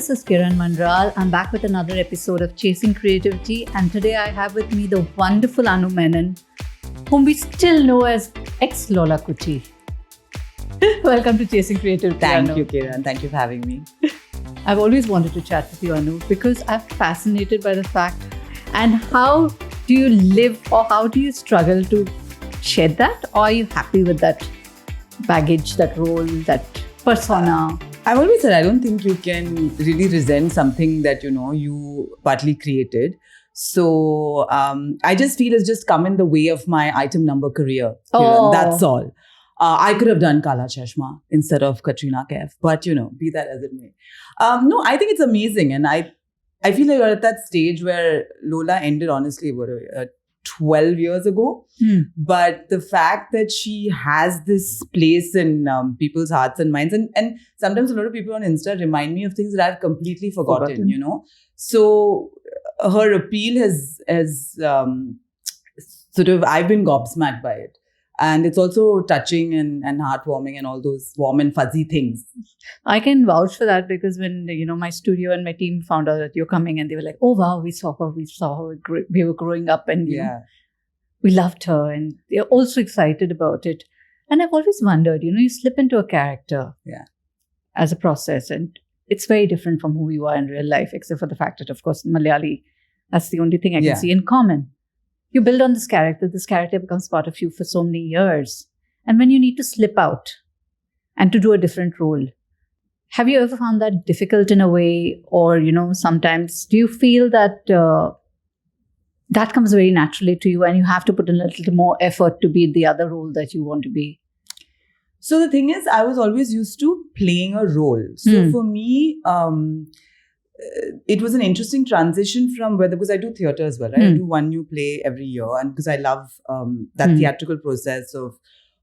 this is Kiran Manral. I'm back with another episode of Chasing Creativity, and today I have with me the wonderful Anu Menon, whom we still know as ex-Lola Kutty. Welcome to Chasing Creativity, Thank Anu. you, Kiran. Thank you for having me. I've always wanted to chat with you, Anu, because I'm fascinated by the fact and how do you live or how do you struggle to shed that, or are you happy with that baggage, that role, that persona? I've always said I don't think you can really resent something that you partly created. So I just feel it's just come in the way of my item number career. Kiran. That's all. I could have done Kala Chashma instead of Katrina Kaif, but be that as it may. No, I think it's amazing, and I feel like we're at that stage where Lola ended honestly 12 years ago. But the fact that she has this place in people's hearts and minds, and sometimes a lot of people on Insta remind me of things that I've completely forgotten. So her appeal has sort of, I've been gobsmacked by it. And it's also touching and heartwarming and all those warm and fuzzy things. I can vouch for that because when, my studio and my team found out that you're coming and they were like, oh, wow, we saw her. We were growing up and we loved her and they're also excited about it. And I've always wondered, you slip into a character as a process and it's very different from who you are in real life, except for the fact that, of course, Malayali, that's the only thing I can see in common. You build on this character becomes part of you for so many years. And when you need to slip out and to do a different role, have you ever found that difficult in a way? Or, sometimes do you feel that that comes very naturally to you and you have to put in a little more effort to be the other role that you want to be? So the thing is, I was always used to playing a role. So for me, it was an interesting transition from because I do theatre as well, right? I do one new play every year, and because I love that theatrical process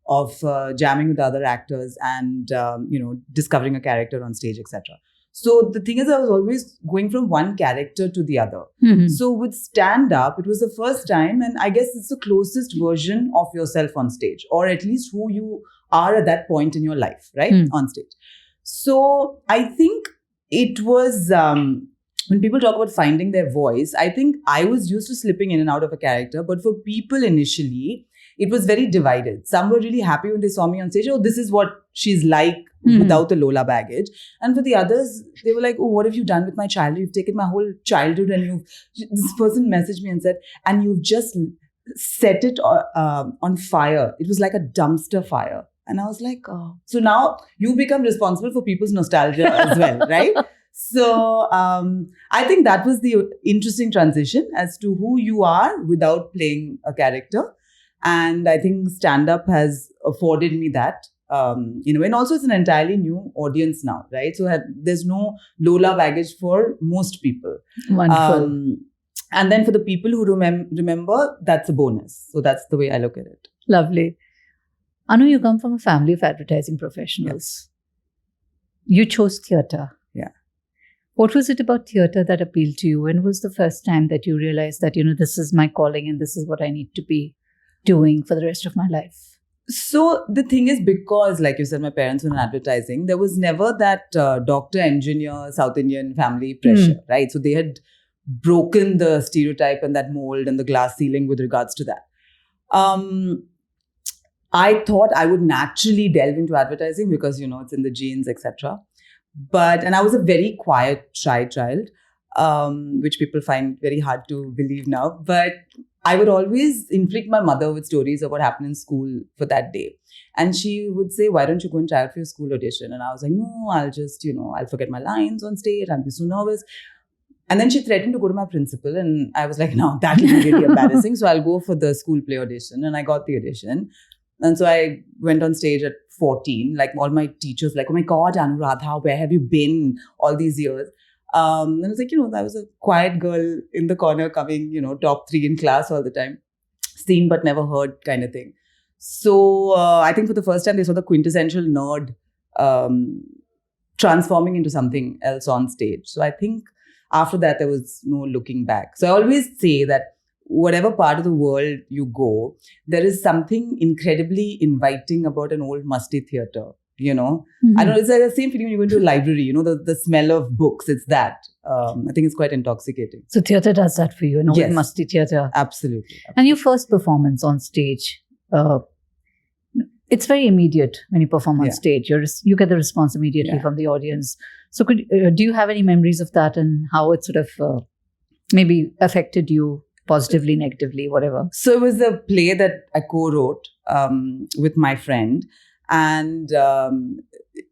of jamming with other actors and discovering a character on stage, etc. So the thing is, I was always going from one character to the other. So with stand-up, it was the first time, and I guess it's the closest version of yourself on stage, or at least who you are at that point in your life, right? On stage. So I think it was, when people talk about finding their voice, I think I was used to slipping in and out of a character. But for people initially, it was very divided. Some were really happy when they saw me on stage. Oh, this is what she's like without the Lola baggage. And for the others, they were like, oh, what have you done with my childhood? You've taken my whole childhood and this person messaged me and said, and you've just set it on fire. It was like a dumpster fire. And I was like, oh. So now you become responsible for people's nostalgia as well, right? So I think that was the interesting transition as to who you are without playing a character. And I think stand-up has afforded me that. And also it's an entirely new audience now, right? So there's no Lola baggage for most people. Wonderful. And then for the people who remember, that's a bonus. So that's the way I look at it. Lovely. Anu, you come from a family of advertising professionals. You chose theatre. Yeah. What was it about theatre that appealed to you? When was the first time that you realized that, this is my calling and this is what I need to be doing for the rest of my life? So the thing is, because like you said, my parents were in advertising, there was never that doctor, engineer, South Indian family pressure, right? So they had broken the stereotype and that mold and the glass ceiling with regards to that. I thought I would naturally delve into advertising because, it's in the genes, etc. And I was a very quiet, shy child, which people find very hard to believe now. But I would always inflict my mother with stories of what happened in school for that day. And she would say, why don't you go and try out for your school audition? And I was like, no, I'll just, I'll forget my lines on stage. I'll be so nervous. And then she threatened to go to my principal. And I was like, no, that will be really embarrassing. So I'll go for the school play audition. And I got the audition. And so I went on stage at 14, like all my teachers like, oh my God, Anuradha, where have you been all these years? And I was like, I was a quiet girl in the corner coming, top 3 in class all the time. Seen but never heard kind of thing. So I think for the first time, they saw the quintessential nerd transforming into something else on stage. So I think after that, there was no looking back. So I always say that whatever part of the world you go, there is something incredibly inviting about an old musty theatre. you know. Mhm. I don't know, it's like the same feeling when you go into a library, you know, the smell of books, it's that. I think it's quite intoxicating. So theatre does that for you, you know, Yes. with Masti Theatre. Absolutely. And your first performance on stage, it's very immediate when you perform on Yeah. stage. You get the response immediately Yeah. from the audience. So do you have any memories of that and how it sort of maybe affected you positively, negatively, whatever? So it was a play that I co-wrote with my friend. And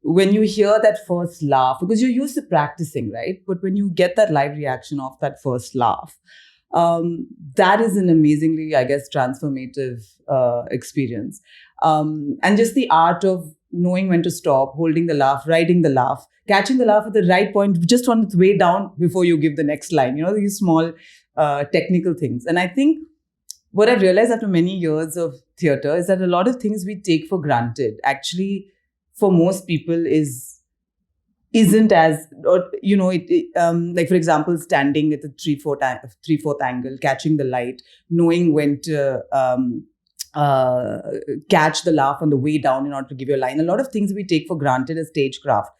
when you hear that first laugh, because you're used to practicing, right? But when you get that live reaction of that first laugh, that is an amazingly, I guess, transformative experience. And just the art of knowing when to stop, holding the laugh, riding the laugh, catching the laugh at the right point, just on its way down before you give the next line. You know, these small technical things. And I think what I've realized after many years of theatre is that a lot of things we take for granted actually, for most people, isn't as, or you know, like for example, standing at the 3/4 angle, catching the light, knowing when to catch the laugh on the way down in order to give your line. A lot of things we take for granted as stagecraft,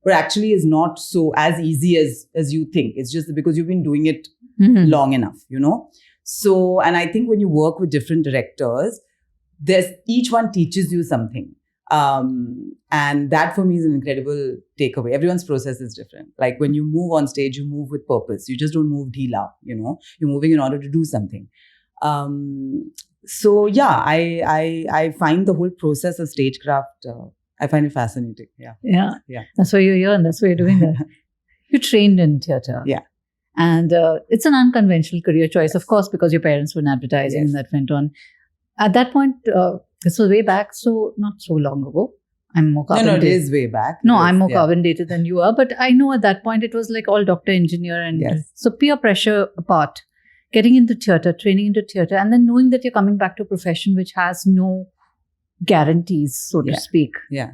but actually is not so as easy as you think. It's just because you've been doing it long enough, you know. So, and I think when you work with different directors, each one teaches you something. And that for me is an incredible takeaway. Everyone's process is different. Like when you move on stage, you move with purpose. You just don't move dhila, you know. You're moving in order to do something. So yeah, I find the whole process of stagecraft, I find it fascinating. Yeah. That's why you're here and that's why you're doing that. You trained in theatre. Yeah. And it's an unconventional career choice, of course, because your parents were in advertising and that went on. At that point, this was way back, so not so long ago. I'm more carbon dated. No, it is way back. No, I'm more carbon dated than you are. But I know at that point, it was like all doctor, engineer. And so peer pressure apart, getting into theatre, training into theatre, and then knowing that you're coming back to a profession which has no guarantees, so to speak. Yeah.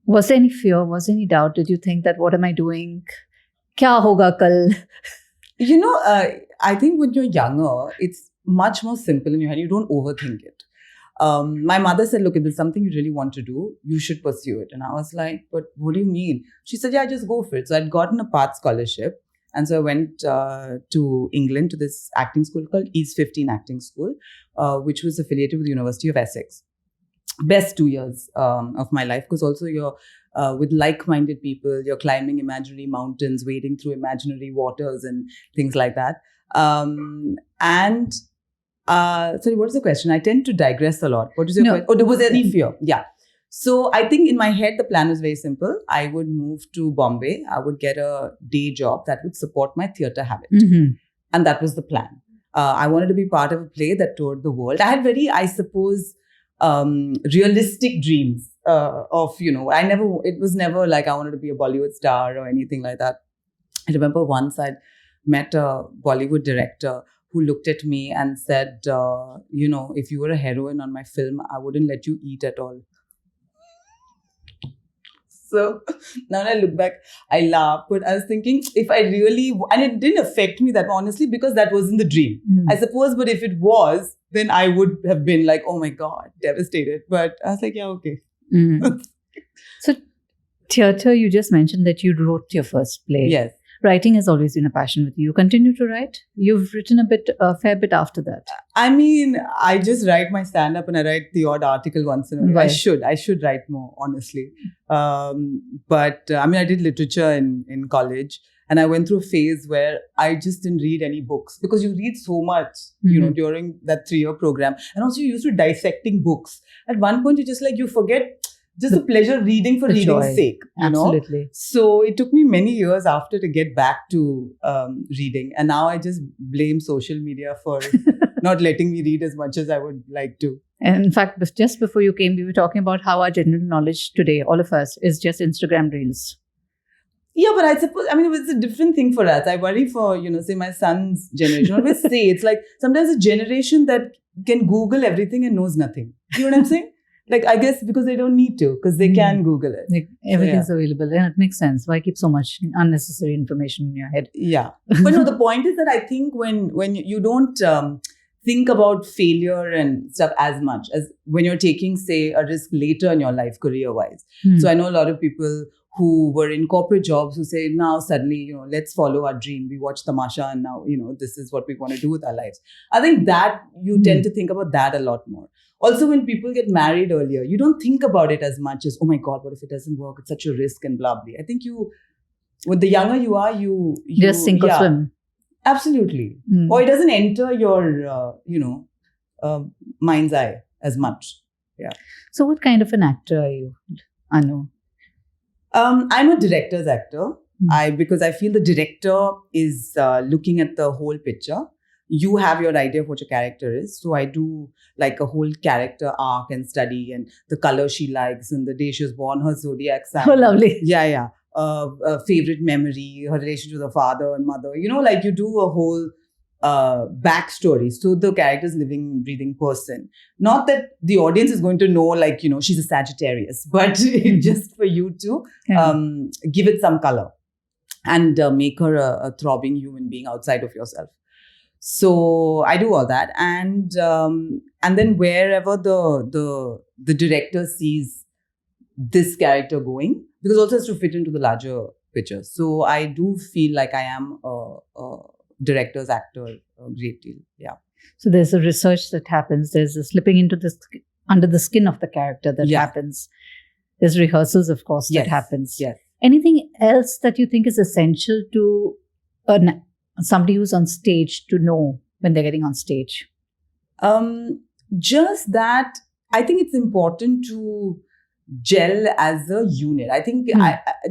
Was there any fear? Was there any doubt? Did you think that, what am I doing? Kya hoga kal? You know, I think when you're younger, it's much more simple in your head. You don't overthink it. My mother said, look, if there's something you really want to do, you should pursue it. And I was like, but what do you mean? She said, yeah, just go for it. So I'd gotten a part scholarship. And so I went to England to this acting school called East 15 Acting School, which was affiliated with the University of Essex. Best 2 years of my life, because also you're with like-minded people, you're climbing imaginary mountains, wading through imaginary waters and things like that. Sorry, what is the question? I tend to digress a lot. What is your question? Oh, there was any fear? Yeah. So I think in my head, the plan was very simple. I would move to Bombay. I would get a day job that would support my theatre habit. And that was the plan. I wanted to be part of a play that toured the world. I had very, I suppose, realistic dreams of, you know, it was never like I wanted to be a Bollywood star or anything like that. I remember once I'd met a Bollywood director who looked at me and said, you know, if you were a heroine on my film, I wouldn't let you eat at all. So now when I look back, I laugh, but I was thinking if I really, and it didn't affect me that honestly, because that wasn't the dream, I suppose. But if it was, then I would have been like, oh my God, devastated. But I was like, yeah, okay. So theatre, you just mentioned that you wrote your first play. Yes. Writing has always been a passion with you. You continue to write? You've written a fair bit after that. I mean, I just write my stand-up and I write the odd article once in a while. I should write more, honestly. But I mean, I did literature in college, and I went through a phase where I just didn't read any books, because you read so much, you know, during that 3-year program. And also you're used to dissecting books. At one point, you just like, you forget just the pleasure of reading for reading's sake, you know? Absolutely. So it took me many years after to get back to reading. And now I just blame social media for not letting me read as much as I would like to. And in fact, just before you came, we were talking about how our general knowledge today, all of us, is just Instagram Reels. Yeah, but I suppose, I mean, it's a different thing for us. I worry for, you know, say my son's generation. I always say, it's like sometimes a generation that can Google everything and knows nothing. You know what I'm saying? Like, I guess because they don't need to, because they can Google it. Like, everything's available. And it makes sense. Why keep so much unnecessary information in your head? Yeah. But no, the point is that I think when you don't think about failure and stuff as much as when you're taking, say, a risk later in your life, career-wise. So I know a lot of people who were in corporate jobs who say, now suddenly, let's follow our dream. We watch Tamasha and now, this is what we want to do with our lives. I think that you tend to think about that a lot more. Also, when people get married earlier, you don't think about it as much as, oh my God, what if it doesn't work? It's such a risk and blah, blah. I think with the younger you are, you just sink or swim. Absolutely. Or it doesn't enter your, mind's eye as much. Yeah. So what kind of an actor are you, Anu? I'm a director's actor. Because I feel the director is looking at the whole picture. You have your idea of what your character is. So I do like a whole character arc and study and the color she likes and the day she was born, her zodiac sign. Oh, lovely. Yeah. A favorite memory, her relation to the father and mother. Like you do a whole backstory. So the character is living, breathing person. Not that the audience is going to know, like, she's a Sagittarius, but just for you to give it some color and make her a throbbing human being outside of yourself. So I do all that, and then wherever the director sees this character going, because also has to fit into the larger picture. So I do feel like I am a director's actor a great deal. Yeah. So there's a research that happens. There's a slipping into under the skin of the character that happens. There's rehearsals, of course, that happens. Yes. Anything else that you think is essential to somebody who's on stage to know when they're getting on stage? Just that I think it's important to gel as a unit. I think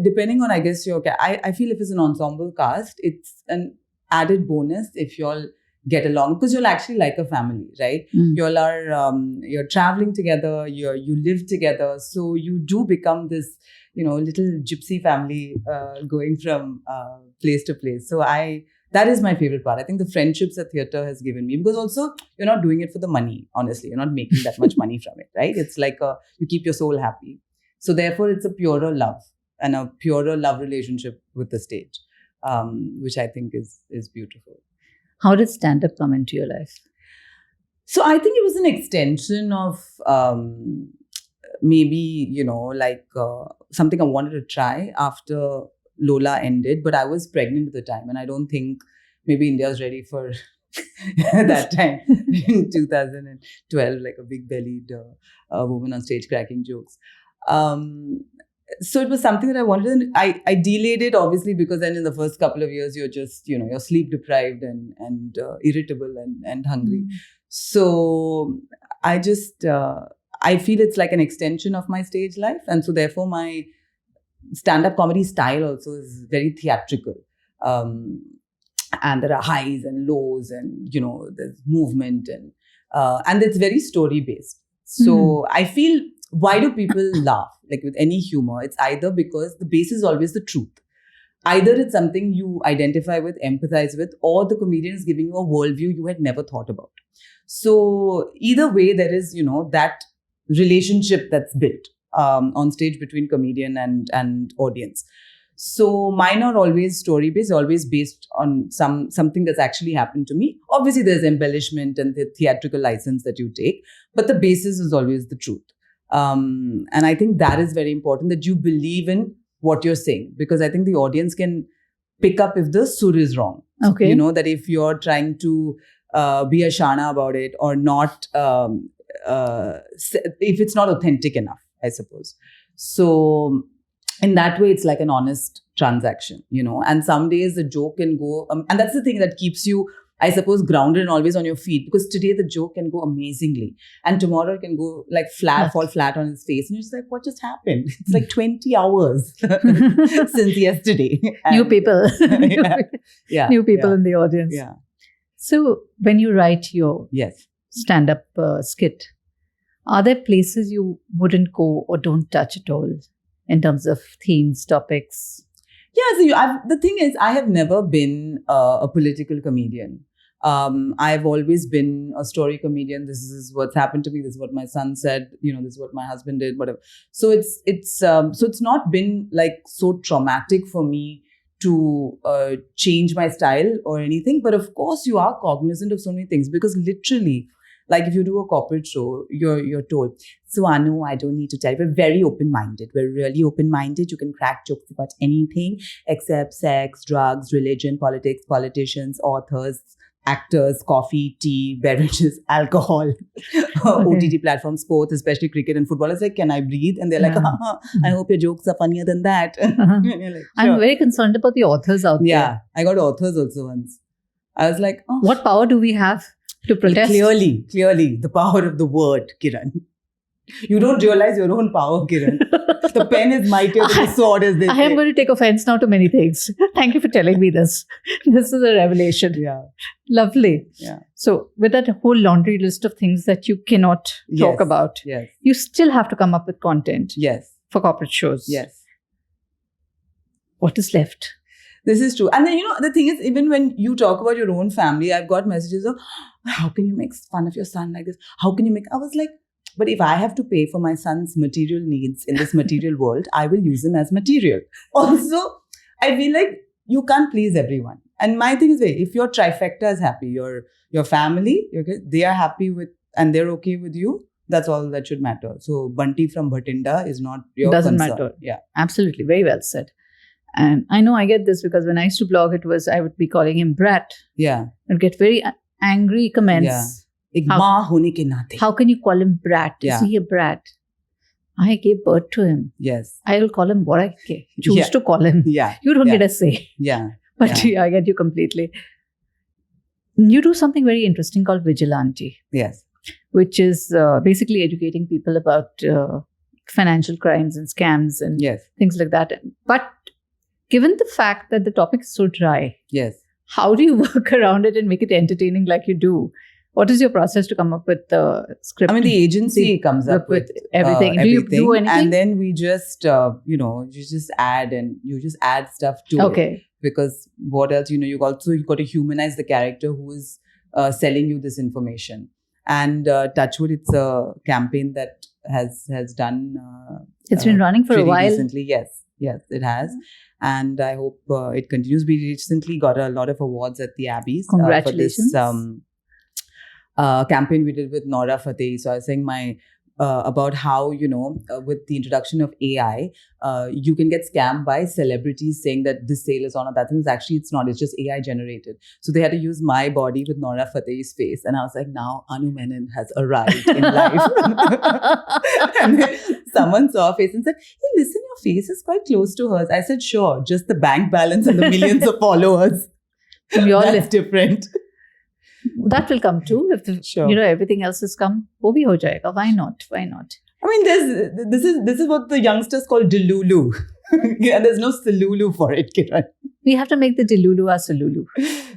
depending on, I guess, I feel if it's an ensemble cast, it's an added bonus if you all get along, because you'll actually like a family, right? You all are, you're traveling together, you live together. So you do become this, little gypsy family going from place to place. So that is my favorite part. I think the friendships that theatre has given me, because also you're not doing it for the money, honestly. You're not making that much money from it, right? It's like you keep your soul happy. So therefore, it's a purer love and a purer love relationship with the stage, which I think is beautiful. How did stand-up come into your life? So I think it was an extension of maybe, something I wanted to try after Lola ended, but I was pregnant at the time, and I don't think maybe India was ready for that time in 2012, like a big-bellied woman on stage cracking jokes. So it was something that I wanted, and I delayed it obviously because then in the first couple of years you're just, you're sleep deprived and irritable and hungry. So I just, I feel it's like an extension of my stage life, and so therefore my stand-up comedy style also is very theatrical. And there are highs and lows and, there's movement and it's very story-based. So I feel, why do people laugh? Like with any humor, it's either because the base is always the truth. Either it's something you identify with, empathize with, or the comedian is giving you a worldview you had never thought about. So either way, there is, that relationship that's built on stage between comedian and audience. So mine are always story-based, always based on something that's actually happened to me. Obviously, there's embellishment and the theatrical license that you take, but the basis is always the truth. And I think that is very important, that you believe in what you're saying, because I think the audience can pick up if the sur is wrong. Okay. That if you're trying to be a shana about it or not, if it's not authentic enough, I suppose. So in that way, it's like an honest transaction, and some days the joke can go, and that's the thing that keeps you, I suppose, grounded and always on your feet, because today the joke can go amazingly and tomorrow it can go like fall flat on his face. And you're just like, what just happened? It's like 20 hours since yesterday. New people. New people in the audience. Yeah. So when you write your stand-up skit, are there places you wouldn't go or don't touch at all in terms of themes, topics? Yeah, so the thing is, I have never been a political comedian. I've always been a story comedian. This is what's happened to me. This is what my son said. This is what my husband did. Whatever. So it's not been like so traumatic for me to change my style or anything. But of course, you are cognizant of so many things because literally, like if you do a corporate show, you're told, so Anu, I don't need to tell you, we're very open-minded. We're really open-minded. You can crack jokes about anything except sex, drugs, religion, politics, politicians, authors, actors, coffee, tea, beverages, alcohol, OTT platforms, sports, especially cricket and football. It's like, can I breathe? And they're like, I hope your jokes are funnier than that. And you're like, sure. I'm very concerned about the authors out there. Yeah, I got authors also once. I was like, oh. What power do we have to protest? Clearly, the power of the word, Kiran. You don't realize your own power, Kiran. The pen is mightier than the sword, as they say. I am going to take offense now to many things. Thank you for telling me this. This is a revelation. Yeah. Lovely. Yeah. So, with that whole laundry list of things that you cannot talk about, you still have to come up with content for corporate shows. Yes. What is left? This is true. And then, the thing is, even when you talk about your own family, I've got messages of, how can you make fun of your son like this? How can you make... I was like, but if I have to pay for my son's material needs in this material world, I will use him as material. Also, I feel like you can't please everyone. And my thing is, if your trifecta is happy, your family, they are happy with, and they're okay with you, that's all that should matter. So, Bunty from Bhatinda is not your concern. Doesn't matter. Yeah. Absolutely. Very well said. And I know I get this because when I used to blog, I would be calling him Brat. Yeah. I'd get very angry comments. Yeah. How can you call him Brat? Is he a brat? I gave birth to him. Yes. I will call him what I choose to call him. Yeah. You don't get a say. Yeah. But I get you completely. You do something very interesting called Vigilante. Yes. Which is basically educating people about financial crimes and scams and things like that. But given the fact that the topic is so dry, how do you work around it and make it entertaining like you do? What is your process to come up with the script? I mean, the agency comes up with everything. Do you do anything? And then we just, you just add stuff to it. Because what else, you've got to humanize the character who is selling you this information. And Touchwood, it's a campaign that has done. It's been running for a while. Recently, yes, it has. And I hope it continues. We recently got a lot of awards at the Abbeys. Congratulations. For this campaign we did with Nora Fateh. So I was saying about how, with the introduction of AI, you can get scammed by celebrities saying that this sale is on or that thing. Actually, it's not. It's just AI generated. So they had to use my body with Nora Fateh's face. And I was like, now Anu Menon has arrived in life. And then someone saw her face and said, hey, listen, your face is quite close to hers. I said, sure, just the bank balance and the millions of followers. That's different. That will come too. If everything else has come, wo bhi ho jayega. Why not? I mean, this is what the youngsters call Delulu. There's no Salulu for it, Kiran. We have to make the Delulu our Salulu.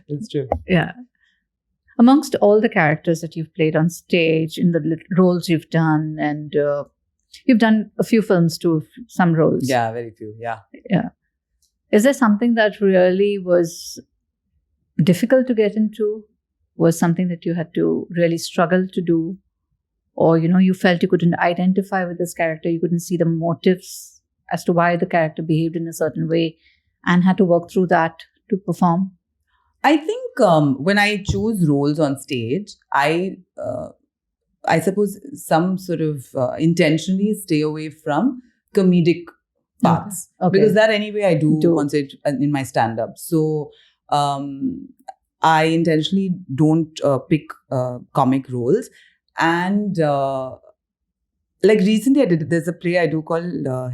That's true. Yeah. Amongst all the characters that you've played on stage, in the roles you've done, and you've done a few films too, some roles. Yeah, very few. Yeah. Is there something that really was difficult to get into? Was something that you had to really struggle to do? Or, you felt you couldn't identify with this character, you couldn't see the motives as to why the character behaved in a certain way and had to work through that to perform? I think when I choose roles on stage, I suppose some sort of intentionally stay away from comedic parts. Okay. Because that anyway I do on stage in my stand-up. So I intentionally don't pick comic roles. And like recently there's a play I do called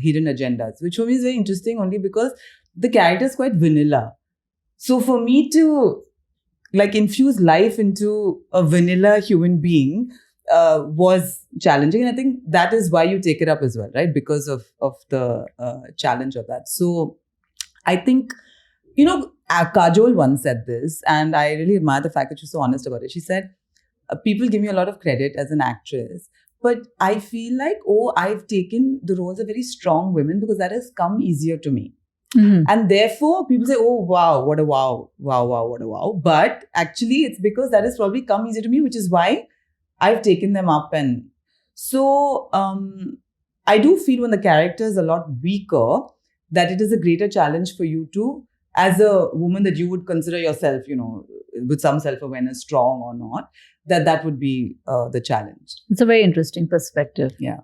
Hidden Agendas, which for me is very interesting only because the character is quite vanilla. So for me to like infuse life into a vanilla human being was challenging. And I think that is why you take it up as well, right? Because of the challenge of that. So I think, Kajol once said this, and I really admire the fact that she's so honest about it. She said, people give me a lot of credit as an actress, but I feel like, I've taken the roles of very strong women because that has come easier to me. Mm-hmm. And therefore, people say, oh, wow, what a wow, what a wow. But actually, it's because that has probably come easier to me, which is why I've taken them up. And so I do feel when the character is a lot weaker, that it is a greater challenge for you to as a woman that you would consider yourself, with some self-awareness, strong or not, that would be the challenge. It's a very interesting perspective. Yeah.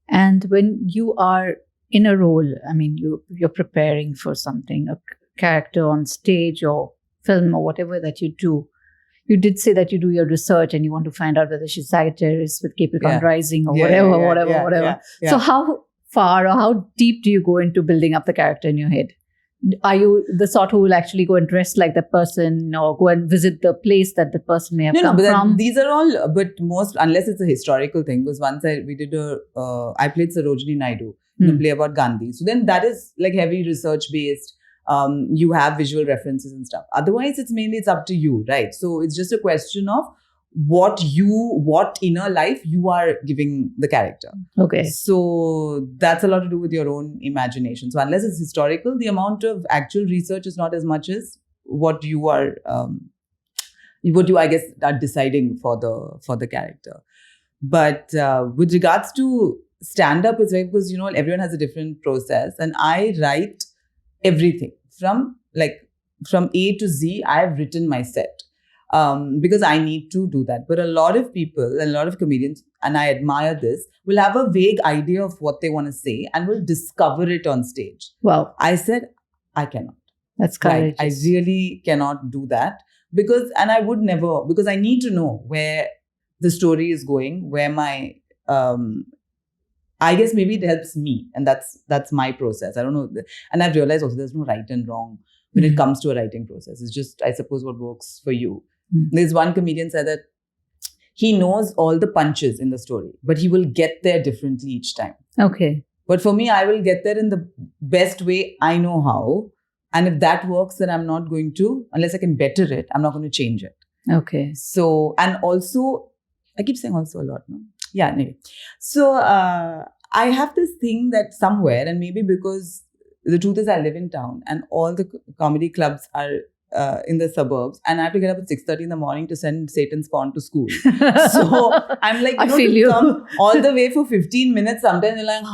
And when you are in a role, I mean, you're preparing for something, a character on stage or film or whatever that you do. You did say that you do your research and you want to find out whether she's Sagittarius with Capricorn rising or whatever. Yeah. So how far or how deep do you go into building up the character in your head? Are you the sort who will actually go and dress like that person or go and visit the place that the person may have come from? These are all, but most, unless it's a historical thing, because once I played Sarojini Naidu in a play about Gandhi. So then that is like heavy research based. You have visual references and stuff. Otherwise, it's up to you, right? So it's just a question of what inner life you are giving the character. Okay. So that's a lot to do with your own imagination. So unless it's historical, the amount of actual research is not as much as what you are, I guess, are deciding for the character. But with regards to stand-up, it's right because, everyone has a different process. And I write everything from A to Z. I've written my set. Because I need to do that. But a lot of people, a lot of comedians, and I admire this, will have a vague idea of what they want to say and will discover it on stage. Wow. I said, I cannot. That's courageous. I really cannot do that and I would never, because I need to know where the story is going, where my, I guess maybe it helps me, and that's my process. I don't know. And I've realized also there's no right and wrong when it comes to a writing process. It's just, I suppose, what works for you. There's one comedian said that he knows all the punches in the story, but he will get there differently each time. Okay. But for me, I will get there in the best way I know how. And if that works, then I'm not going to, unless I can better it, I'm not going to change it. Okay. So, and also, I keep saying also a lot, no? Yeah, anyway. So, I have this thing that somewhere, and maybe because the truth is I live in town and all the comedy clubs are in the suburbs, and I have to get up at 6:30 in the morning to send Satan's Pawn to school. So I'm like, come all the way for 15 minutes. Sometimes you're like,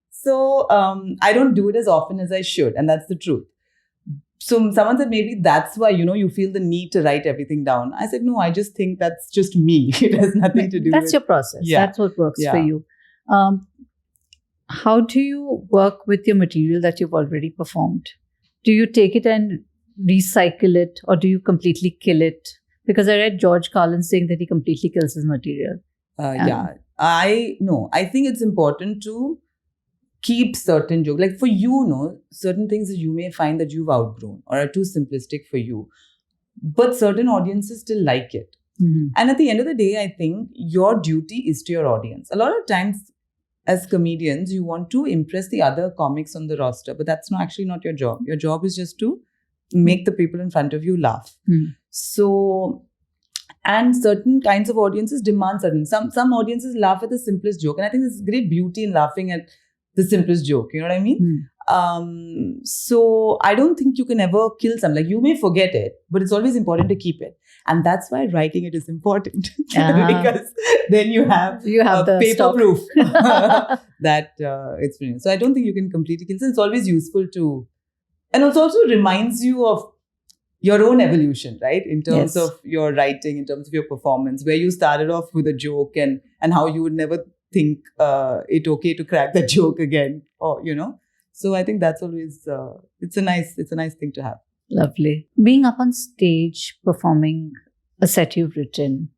So I don't do it as often as I should, and that's the truth. So someone said maybe that's why, you feel the need to write everything down. I said, no, I just think that's just me. It has nothing to do with... That's your process. Yeah. That's what works for you. How do you work with your material that you've already performed? Do you take it and recycle it, or do you completely kill it? Because I read George Carlin saying that he completely kills his material. I think it's important to keep certain jokes. Like for you, certain things that you may find that you've outgrown or are too simplistic for you. But certain audiences still like it. Mm-hmm. And at the end of the day, I think your duty is to your audience. A lot of times, as comedians, you want to impress the other comics on the roster, but that's actually not your job. Your job is just to make the people in front of you laugh. So, and certain kinds of audiences demand certain. Some audiences laugh at the simplest joke, and I think there's great beauty in laughing at the simplest joke. You know what I mean? So I don't think you can ever kill something. Like you may forget it, but it's always important to keep it. And that's why writing it is important. Because then you have the paper proof that it's brilliant. So I don't think you can completely kill it. It's always useful to, and it also reminds you of your own evolution, right? In terms of your writing, in terms of your performance, where you started off with a joke and how you would never think it okay to crack that joke again, or So I think that's always it's a nice thing to have. Lovely. Being up on stage, performing a set you've written,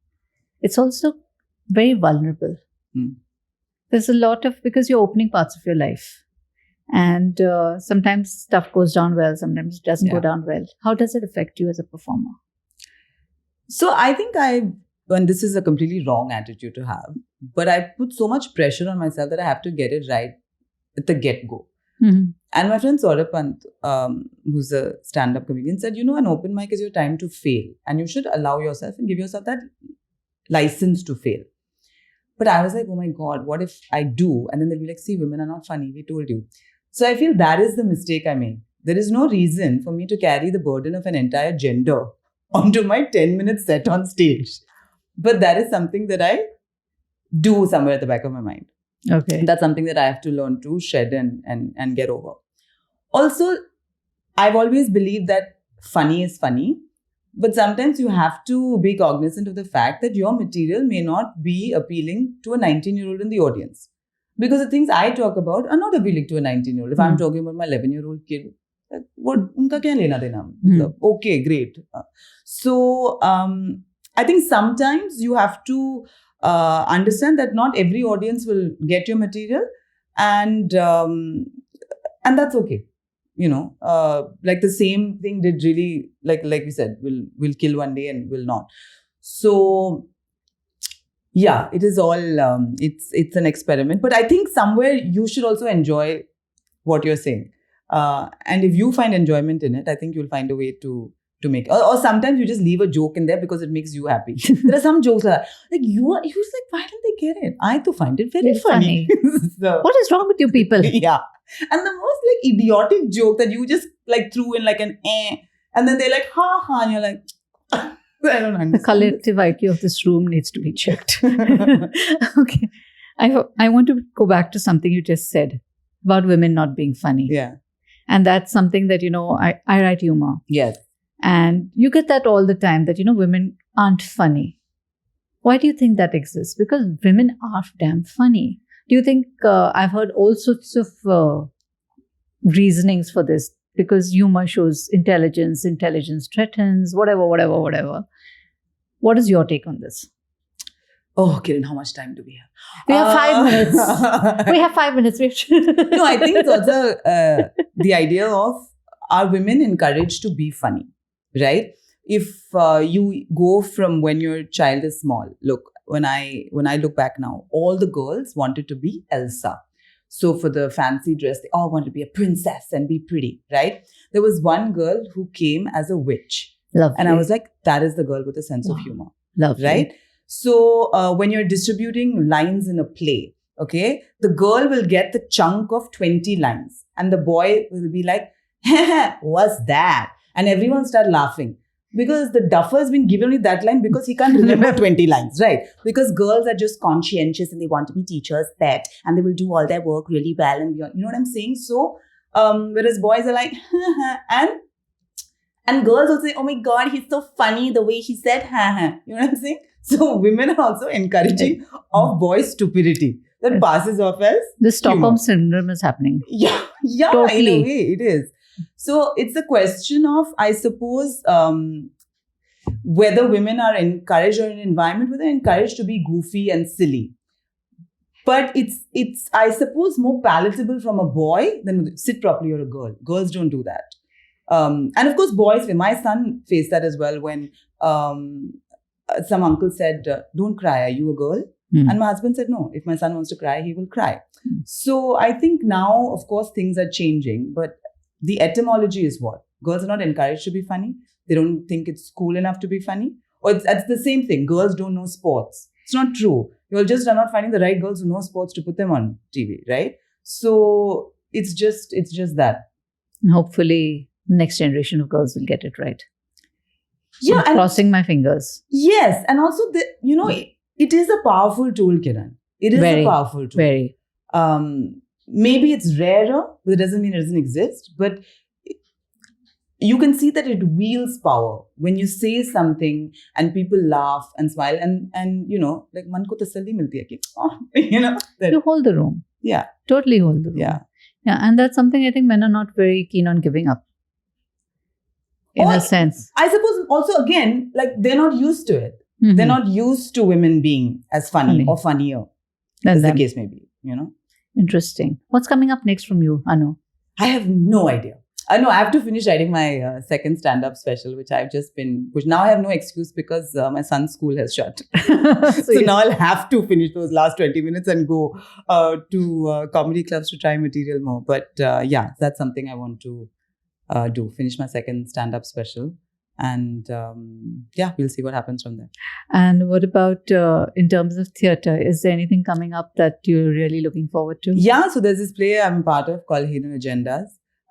it's also very vulnerable. There's a lot of, because you're opening parts of your life, and sometimes stuff goes down well, sometimes it doesn't go down well. How does it affect you as a performer? So I think and this is a completely wrong attitude to have, but I put so much pressure on myself that I have to get it right at the get-go. And my friend Saurabh Pant, who's a stand-up comedian, said, an open mic is your time to fail, and you should allow yourself and give yourself that license to fail. But I was like, oh my God, what if I do? And then they'll be like, see, women are not funny, we told you. So I feel that is the mistake I made. There is no reason for me to carry the burden of an entire gender onto my 10-minute set on stage. But that is something that I do somewhere at the back of my mind. Okay. That's something that I have to learn to shed and get over. Also, I've always believed that funny is funny. But sometimes you have to be cognizant of the fact that your material may not be appealing to a 19-year-old in the audience. Because the things I talk about are not appealing to a 19-year-old. If I'm talking about my 11-year-old kid, what unka kya lena dena? Okay, great. So I think sometimes you have to understand that not every audience will get your material, and that's okay. Like the same thing did really, like we said, will kill one day and will not. So yeah, it is all it's an experiment. But I think somewhere you should also enjoy what you're saying, and if you find enjoyment in it, I think you'll find a way to make. Or sometimes you just leave a joke in there because it makes you happy. There are some jokes like he was like, why don't they get it? I too find it very funny. So, what is wrong with you people? Yeah. And the most like idiotic joke that you just like threw in like an and then they're like, ha ha, and you're like, I don't understand. The collective IQ of this room needs to be checked. Okay. I want to go back to something you just said about women not being funny. Yeah. And that's something that, I write humor. Yes. And you get that all the time that, women aren't funny. Why do you think that exists? Because women are damn funny. Do you think, I've heard all sorts of reasonings for this, because humor shows intelligence threatens, whatever. What is your take on this? Oh, Kiran, how much time do we have? We have 5 minutes. We have 5 minutes. No, I think it's also the idea of, are women encouraged to be funny, right? If you go from when your child is small, look, when I look back now, all the girls wanted to be Elsa. So for the fancy dress, they all wanted to be a princess and be pretty, right? There was one girl who came as a witch. Lovely. And I was like, that is the girl with a sense of humor. Lovely. Right? So when you're distributing lines in a play, okay, the girl will get the chunk of 20 lines and the boy will be like, what's that? And everyone start laughing. Because the duffer's been given only that line because he can't remember 20 lines, right? Because girls are just conscientious and they want to be teachers' pet and they will do all their work really well and beyond. You know what I'm saying? So, whereas boys are like, and girls will say, oh my God, he's so funny the way he said, You know what I'm saying? So, women are also encouraging of boys' stupidity that passes off as the Stockholm syndrome is happening. Yeah, totally. In a way, it is. So it's a question of, I suppose, whether women are encouraged or in an environment where they're encouraged to be goofy and silly. But it's I suppose, more palatable from a boy than sit properly or a girl. Girls don't do that. And of course, boys, my son faced that as well when some uncle said, don't cry, are you a girl? And my husband said, no, if my son wants to cry, he will cry. So I think now, of course, things are changing, but the etymology is what? Girls are not encouraged to be funny. They don't think it's cool enough to be funny. Or it's the same thing. Girls don't know sports. It's not true. You're just not finding the right girls who know sports to put them on TV, right? So it's just that. And hopefully, next generation of girls will get it right. Yeah, I'm crossing my fingers. Yes, and also it is a powerful tool, Kiran. It is a powerful tool. Very. Maybe it's rarer, but it doesn't mean it doesn't exist. But you can see that it wields power when you say something and people laugh and smile and like man ko tasalli milti hai ki, you hold the room. Yeah, totally hold the room. Yeah, and that's something I think men are not very keen on giving up. In a sense, I suppose also again, like they're not used to it. Mm-hmm. They're not used to women being as funny. Or funnier, as the case may be. Interesting. What's coming up next from you, Anu? I have no idea. I have to finish writing my second stand-up special, which I've just been pushed. Now I have no excuse because my son's school has shut. So now I'll have to finish those last 20 minutes and go to comedy clubs to try material more. But that's something I want to do. Finish my second stand-up special. And we'll see what happens from there. And what about in terms of theatre? Is there anything coming up that you're really looking forward to? Yeah, so there's this play I'm part of called Hidden Agendas.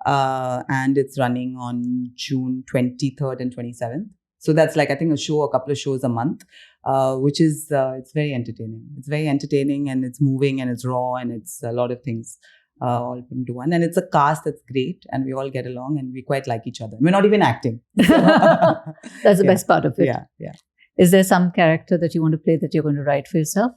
And it's running on June 23rd and 27th. So that's like, I think, a couple of shows a month, which is, it's very entertaining. It's very entertaining and it's moving and it's raw and it's a lot of things. all put into one. And it's a cast that's great, and we all get along, and we quite like each other. We're not even acting. That's the best part of it. Yeah. Is there some character that you want to play that you're going to write for yourself?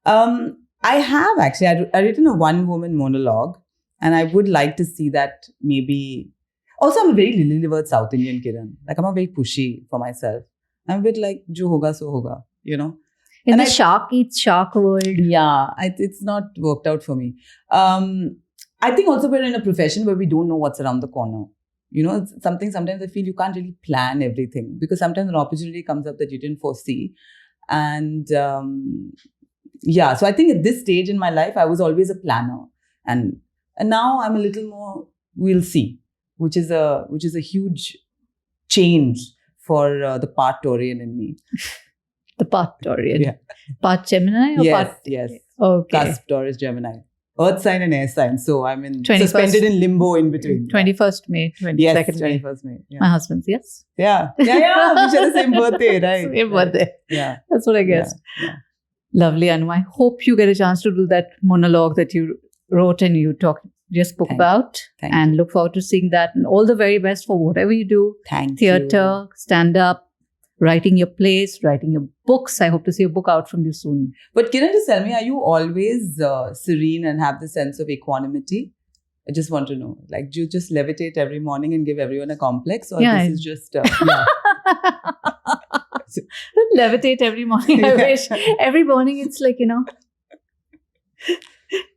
I have actually. I've written a one-woman monologue, and I would like to see that maybe. Also, I'm a very lily-livered South Indian Kiran. Like, I'm not very pushy for myself. I'm a bit like, jo hoga so hoga, you know. In the shark eats shark world. Yeah, it's not worked out for me. I think also we're in a profession where we don't know what's around the corner. You know, it's something sometimes I feel you can't really plan everything, because sometimes an opportunity comes up that you didn't foresee. And yeah, so I think at this stage in my life, I was always a planner. And now I'm a little more, we'll see, which is a huge change for the part Taurian in me. The part Taurian. Yeah. Part Gemini or part? Yes. Okay. Cusp, Taurus, Gemini. Earth sign and air sign. So I'm suspended 21st in limbo in between. 21st May, 22nd Yes, May. 21st May. Yeah. My husband's, yes. Yeah. We share the same birthday, right? Same birthday. Yeah. That's what I guessed. Yeah. Lovely, Anu. I hope you get a chance to do that monologue that you wrote and you spoke about. Thank and you. look forward to seeing that. And all the very best for whatever you do. Thank Theatre, stand-up, writing your plays, writing your books. I hope to see a book out from you soon. But Kiran, just tell me, are you always serene and have the sense of equanimity? I just want to know. Like, do you just levitate every morning and give everyone a complex? Or this is just... Levitate every morning. I wish. Every morning it's like,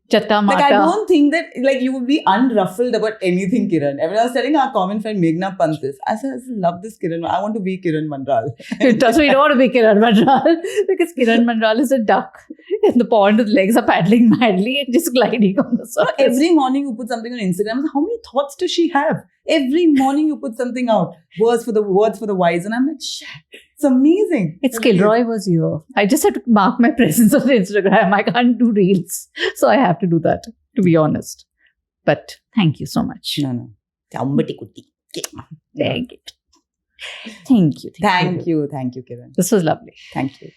Chatta Mata. Like, I don't think that you would be unruffled about anything, Kiran. Everyone was telling our common friend Meghna Pant this. I said, I love this Kiran. I want to be Kiran Manral. So you don't want to be Kiran Manral, because Kiran Manral is a duck in the pond with legs are paddling madly and just gliding on the surface. Every morning you put something on Instagram. How many thoughts does she have? Every morning you put something out. Words for the wise. And I'm like, shit. It's amazing. It's Kilroy was here. I just have to mark my presence on Instagram. I can't do reels. So I have to do that, to be honest. But thank you so much. No. Thank you. Thank you, Kiran. This was lovely. Thank you.